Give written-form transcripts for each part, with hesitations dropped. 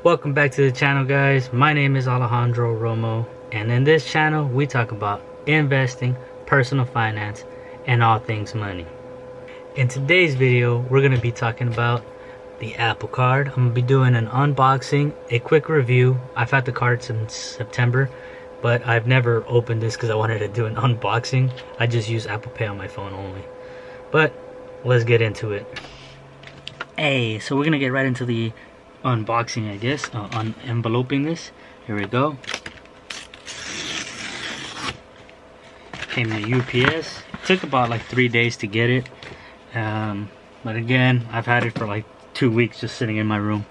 Welcome back to the channel, guys. My name is Alejandro Romo, and in this channel we talk about investing, personal finance, and all things money. In today's video we're going to be talking about the Apple Card. I'm going to be doing an unboxing, a quick review. I've had the card since September, but I've never opened this because I wanted to do an unboxing. I just use Apple Pay on my phone only. But let's get into it. Hey, so we're going to get right into the unboxing, I guess. On enveloping this. Here we go. Came in UPS. Took about like 3 days to get it. But again, I've had it for like 2 weeks just sitting in my room.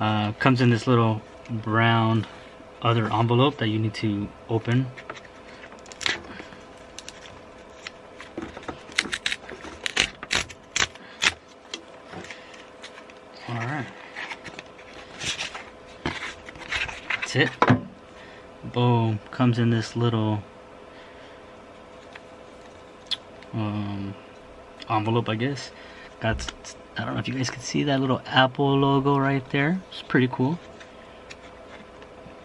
Comes in this little brown other envelope that you need to open. Alright. That's it. Boom. Comes in this little envelope, I guess. Got, I don't know if you guys can see that little Apple logo right there. It's pretty cool.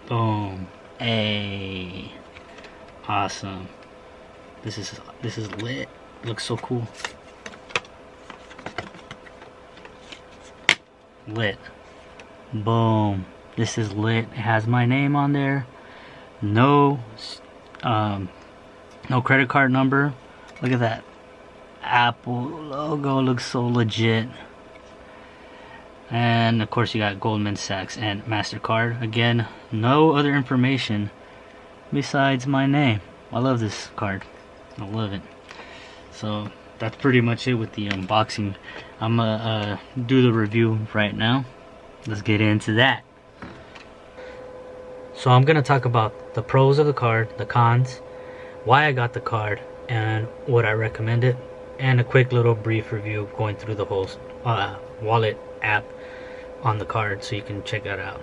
Boom. Hey. Awesome. This is lit. Looks so cool. Lit. Boom. This is lit. It has my name on there. No credit card number. Look at that Apple logo. Looks so legit. And of course you got Goldman Sachs and MasterCard. Again, no other information besides my name. I love this card. I love it. So that's pretty much it with the unboxing. I'm gonna do the review right now. Let's get into that. So I'm gonna talk about the pros of the card, the cons, why I got the card, and what I recommend it, and a quick little brief review going through the whole wallet app on the card so you can check that out.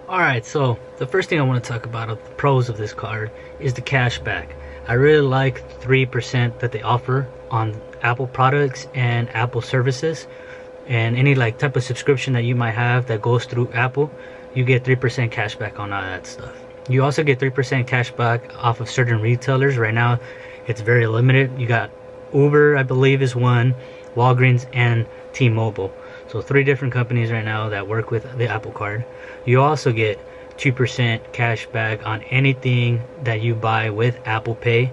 Alright, so the first thing I want to talk about of the pros of this card is the cash back. I really like 3% that they offer on Apple products and Apple services, and any like type of subscription that you might have that goes through Apple, you get 3% cash back on all that stuff. You also get 3% cash back off of certain retailers. Right now it's very limited. You got Uber, I believe, is one, Walgreens, and T-Mobile. So 3 different companies right now that work with the Apple Card. You also get 2% cash back on anything that you buy with Apple Pay,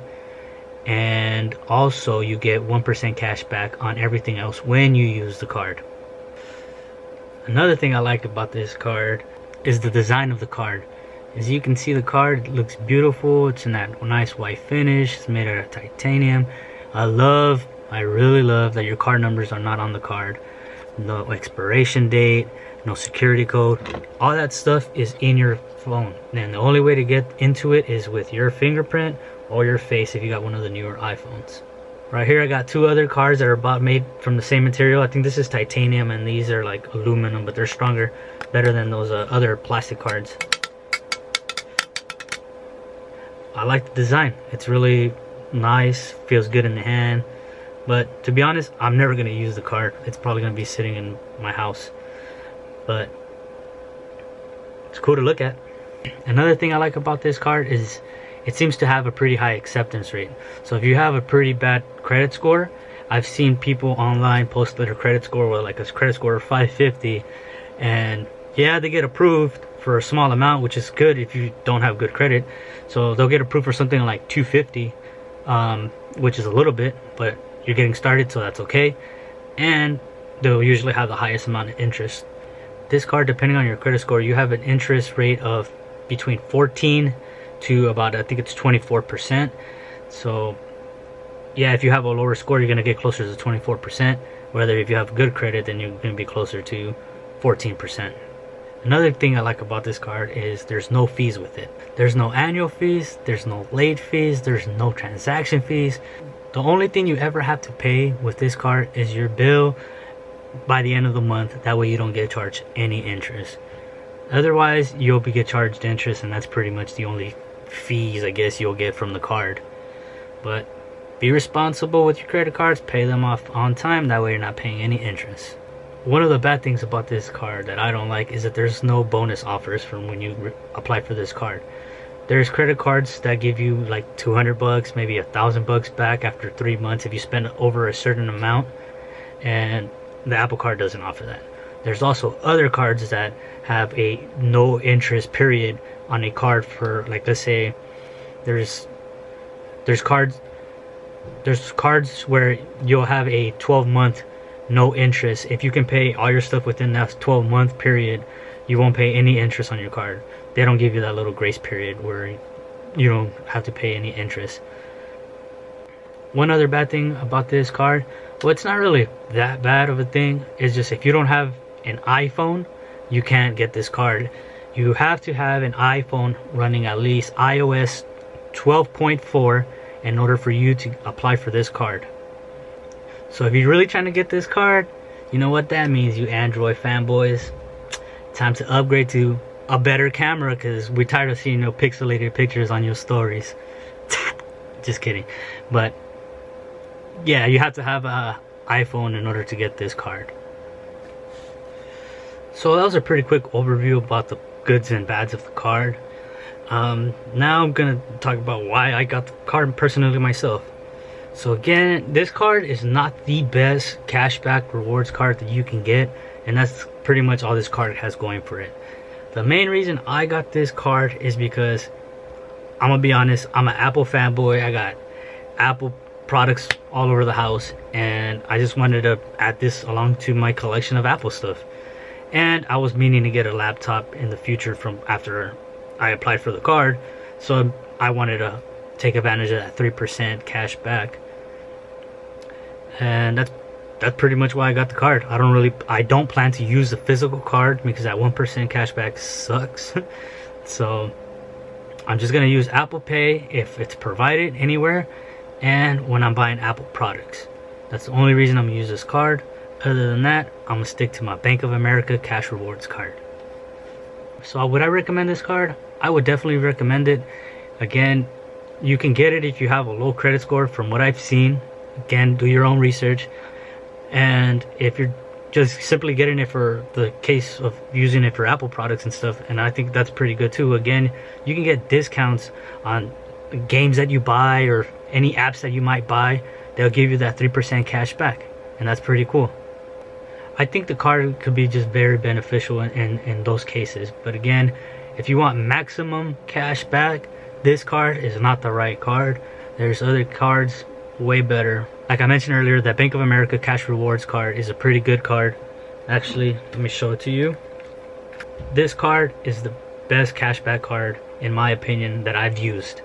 and also you get 1% cash back on everything else when you use the card. Another thing I like about this card is the design of the card. As you can see, the card looks beautiful. It's in that nice white finish. It's made out of titanium. I really love that your card numbers are not on the card. No expiration date, no security code. All that stuff is in your phone, and the only way to get into it is with your fingerprint or your face if you got one of the newer iPhones. Right here I got 2 other cards that are made from the same material. I think this is titanium and these are like aluminum, but they're stronger, better than those other plastic cards. I like the design. It's really nice, feels good in the hand. But to be honest, I'm never going to use the card. It's probably going to be sitting in my house. But it's cool to look at. Another thing I like about this card is it seems to have a pretty high acceptance rate. So if you have a pretty bad credit score, I've seen people online post their credit score with like a credit score of 550, and yeah, they get approved for a small amount, which is good if you don't have good credit. So they'll get approved for something like 250, which is a little bit, but you're getting started, so that's okay. And they'll usually have the highest amount of interest. This card, depending on your credit score, you have an interest rate of between 14 to about, I think it's 24%. So yeah, if you have a lower score, you're gonna get closer to 24%. Whether if you have good credit, then you're gonna be closer to 14%. Another thing I like about this card is there's no fees with it. There's no annual fees, there's no late fees, there's no transaction fees. The only thing you ever have to pay with this card is your bill by the end of the month. That way you don't get charged any interest. Otherwise, you'll get charged interest, and that's pretty much the only fees I guess you'll get from the card. But be responsible with your credit cards, pay them off on time, that way you're not paying any interest. One of the bad things about this card that I don't like is that there's no bonus offers from when you apply for this card. There's credit cards that give you like 200 bucks, maybe $1,000 back after 3 months if you spend over a certain amount, and the Apple card doesn't offer that. There's also other cards that have a no interest period on a card for, like, let's say there's cards where you'll have a 12-month no interest. If you can pay all your stuff within that 12-month period, you won't pay any interest on your card. They don't give you that little grace period where you don't have to pay any interest. One other bad thing about this card, well, it's not really that bad of a thing. It's just if you don't have an iPhone, you can't get this card. You have to have an iPhone running at least iOS 12.4 in order for you to apply for this card. So if you're really trying to get this card, you know what that means, you Android fanboys. Time to upgrade to a better camera, because we're tired of seeing your pixelated pictures on your stories. Just kidding. But yeah, you have to have an iPhone in order to get this card. So that was a pretty quick overview about the goods and bads of the card. Now I'm gonna talk about why I got the card personally myself. So again, this card is not the best cashback rewards card that you can get, and that's pretty much all this card has going for it. The main reason I got this card is because, I'm gonna be honest, I'm an Apple fanboy. I got Apple products all over the house, and I just wanted to add this along to my collection of Apple stuff. And I was meaning to get a laptop in the future from after I applied for the card, so I wanted to take advantage of that 3% cash back. And that's pretty much why I got the card. I don't plan to use the physical card because that 1% cashback sucks. So I'm just gonna use Apple Pay if it's provided anywhere, and when I'm buying Apple products. That's the only reason I'm gonna use this card. Other than that, I'm gonna stick to my Bank of America Cash Rewards card. So would I recommend this card? I would definitely recommend it. Again, you can get it if you have a low credit score from what I've seen. Again, do your own research. And if you're just simply getting it for the case of using it for Apple products and stuff, and I think that's pretty good too. Again, you can get discounts on games that you buy or any apps that you might buy. They'll give you that 3% cash back, and that's pretty cool. I think the card could be just very beneficial in those cases. But again, if you want maximum cash back, this card is not the right card. There's other cards way better. Like I mentioned earlier, that Bank of America Cash Rewards card is a pretty good card. Actually, let me show it to you. This card is the best cashback card in my opinion that I've used.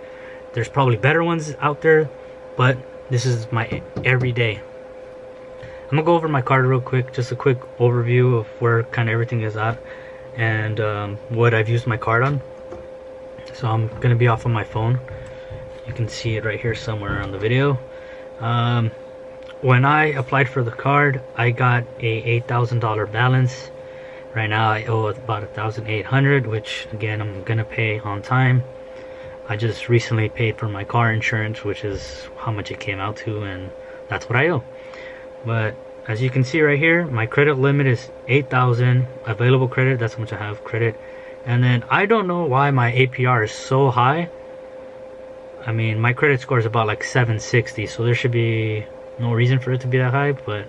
There's probably better ones out there, but this is my everyday. I'm gonna go over my card real quick, just a quick overview of where kind of everything is at and what I've used my card on. So I'm gonna be off on my phone. You can see it right here somewhere on the video. When I applied for the card, I got a $8,000 balance. Right now I owe about $1,800, which again I'm gonna pay on time. I just recently paid for my car insurance, which is how much it came out to, and that's what I owe. But as you can see right here, my credit limit is 8,000 available credit. That's how much I have credit. And then I don't know why my APR is so high. I mean, my credit score is about like 760, so there should be no reason for it to be that high, but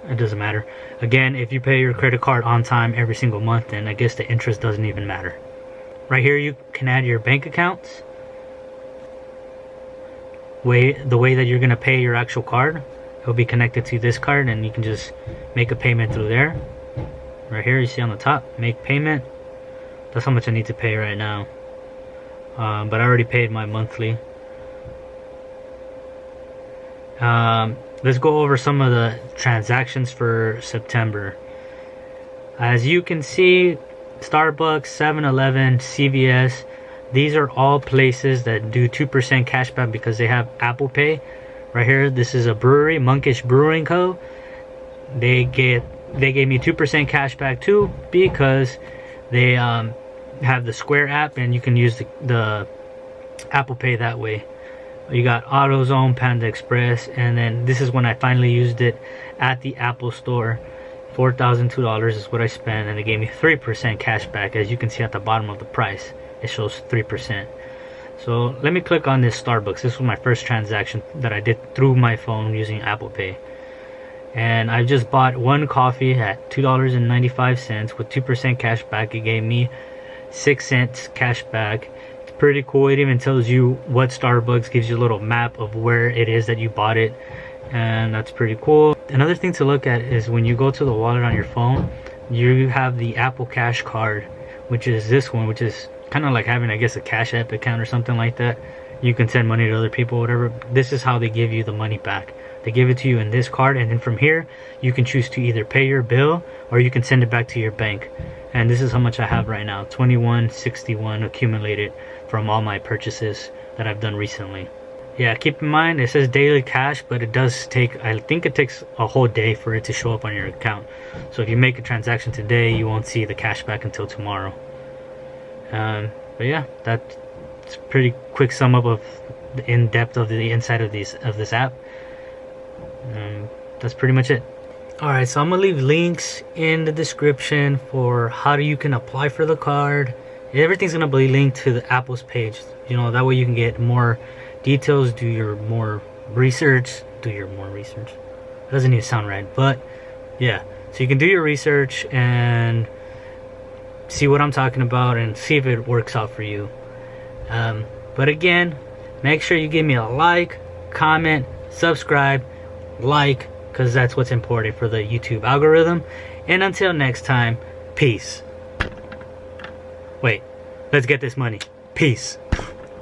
it doesn't matter. Again, if you pay your credit card on time every single month, then I guess the interest doesn't even matter. Right here you can add your bank accounts. The way that you're gonna pay your actual card, it'll be connected to this card, and you can just make a payment through there. Right here you see on the top, make payment. That's how much I need to pay right now. But I already paid my monthly. Let's go over some of the transactions for September. As you can see, Starbucks, 7-Eleven, CVS, these are all places that do 2% cashback because they have Apple Pay. Right here, this is a brewery, Monkish Brewing Co. They gave me 2% cashback too because they have the Square app, and you can use the Apple Pay that way. You got AutoZone, Panda Express, and then this is when I finally used it at the Apple Store. $4,002 is what I spent, and they gave me 3% cash back. As you can see at the bottom of the price, it shows 3%. So let me click on this Starbucks. This was my first transaction that I did through my phone using Apple Pay. And I just bought one coffee at $2.95 with 2% cash back. It gave me 6 cents cash back. It's pretty cool. It even tells you what Starbucks, gives you a little map of where it is that you bought it, and that's pretty cool. Another thing to look at is when you go to the wallet on your phone, you have the Apple Cash card, which is this one, which is kind of like having, I guess, a Cash App account or something like that. You can send money to other people, whatever. This is how they give you the money back. They give it to you in this card, and then from here you can choose to either pay your bill or you can send it back to your bank. And this is how much I have right now, $21.61 accumulated from all my purchases that I've done recently. Yeah, keep in mind it says daily cash, but it does take, I think it takes a whole day for it to show up on your account. So if you make a transaction today, you won't see the cash back until tomorrow. But yeah, that's a pretty quick sum up of the in-depth of the inside of this app. That's pretty much it. Alright, so I'm gonna leave links in the description for how you can apply for the card. Everything's gonna be linked to the Apple's page. You know, that way you can get more details, do your more research. It doesn't even sound right, but yeah. So you can do your research and see what I'm talking about and see if it works out for you. But again, make sure you give me a like, comment, subscribe, because that's what's important for the YouTube algorithm. And until next time, peace. Wait, let's get this money. Peace.